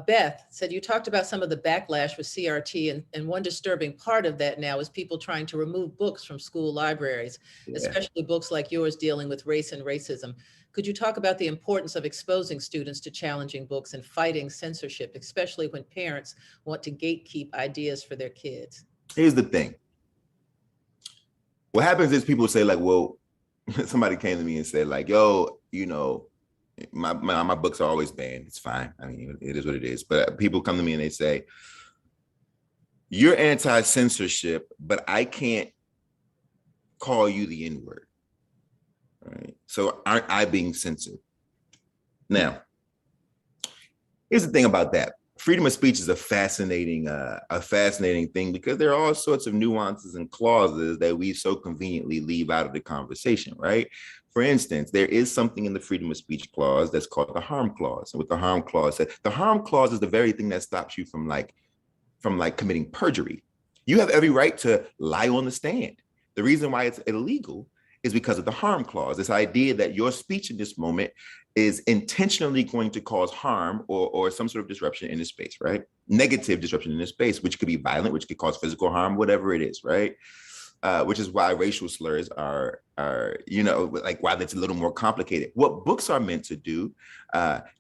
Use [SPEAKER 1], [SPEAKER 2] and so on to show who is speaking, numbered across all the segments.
[SPEAKER 1] Beth said, you talked about some of the backlash with CRT, and one disturbing part of that now is people trying to remove books from school libraries, especially books like yours dealing with race and racism. Could you talk about the importance of exposing students to challenging books and fighting censorship, especially when parents want to gatekeep ideas for their kids?
[SPEAKER 2] Here's the thing. What happens is people say like, well, somebody came to me and said like, yo, you know, my books are always banned. It's fine. I mean, it is what it is. But people come to me and they say, you're anti-censorship, but I can't call you the N-word. Right? So aren't I being censored? Now, here's the thing about that. Freedom of speech is a fascinating thing because there are all sorts of nuances and clauses that we so conveniently leave out of the conversation, right? For instance, there is something in the freedom of speech clause that's called the harm clause. And with the harm clause, the harm clause is the very thing that stops you from committing perjury. You have every right to lie on the stand. The reason why it's illegal is because of the harm clause, this idea that your speech in this moment is intentionally going to cause harm or some sort of disruption in this space, right? Negative disruption in this space, which could be violent, which could cause physical harm, whatever it is, right? Which is why racial slurs are, you know, like why that's a little more complicated. What books are meant to do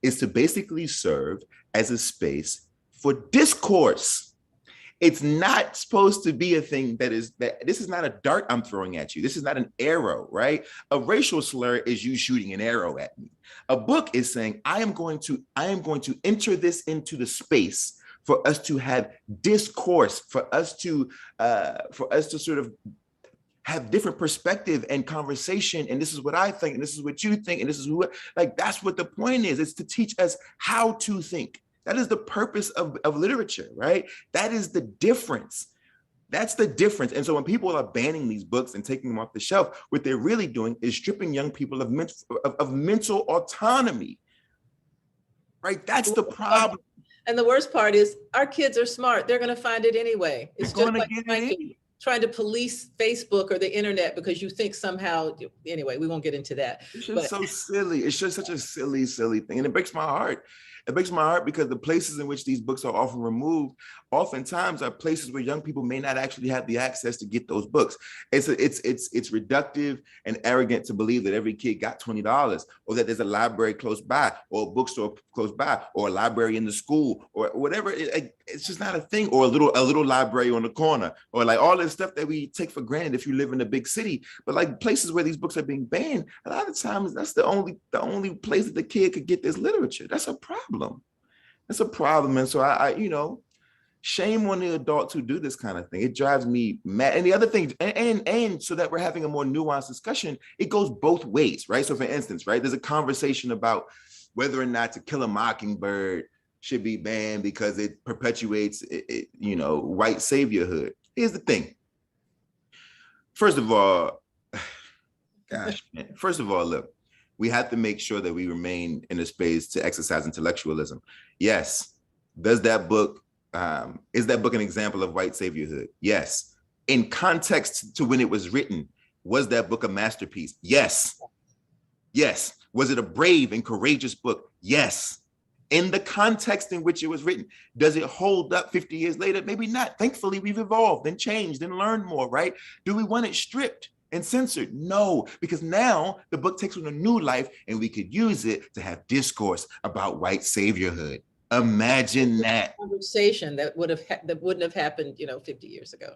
[SPEAKER 2] is to basically serve as a space for discourse. It's not supposed to be a thing this is not a dart I'm throwing at you. This is not an arrow, right? A racial slur is you shooting an arrow at me. A book is saying, I am going to enter this into the space for us to have discourse, for us to sort of have different perspective and conversation. And this is what I think, and this is what you think, and this is that's what the point is. It's to teach us how to think. That is the purpose of literature, right? That is the difference. That's the difference. And so when people are banning these books and taking them off the shelf, what they're really doing is stripping young people of mental autonomy, right? That's the problem.
[SPEAKER 1] And the worst part is our kids are smart. They're going to find it anyway. It's just like trying to police Facebook or the internet because you think somehow, anyway, we won't get into that.
[SPEAKER 2] It's just so silly. It's just such a silly thing. And it breaks my heart. It breaks my heart because the places in which these books are often removed, oftentimes are places where young people may not actually have the access to get those books. It's reductive and arrogant to believe that every kid got $20 or that there's a library close by or a bookstore close by or a library in the school or whatever. It's just not a thing. Or a little library on the corner or like all this stuff that we take for granted if you live in a big city. But like places where these books are being banned, a lot of times that's the only place that the kid could get this literature. That's a problem. That's a problem. And so I you know, shame on the adults who do this kind of thing. It drives me mad. And the other thing, and so that we're having a more nuanced discussion, it goes both ways, right? So for instance, right, there's a conversation about whether or not To Kill a Mockingbird should be banned because it perpetuates, you know, white saviorhood. Here's the thing. First of all, look, we have to make sure that we remain in a space to exercise intellectualism. Yes. Is that book an example of white saviorhood? Yes. In context to when it was written, was that book a masterpiece? Yes. Yes. Was it a brave and courageous book? Yes. In the context in which it was written, does it hold up 50 years later? Maybe not. Thankfully, we've evolved and changed and learned more, right? Do we want it stripped and censored? No, because now the book takes on a new life and we could use it to have discourse about white saviorhood. Imagine that
[SPEAKER 1] conversation that wouldn't have happened, you know, 50 years ago.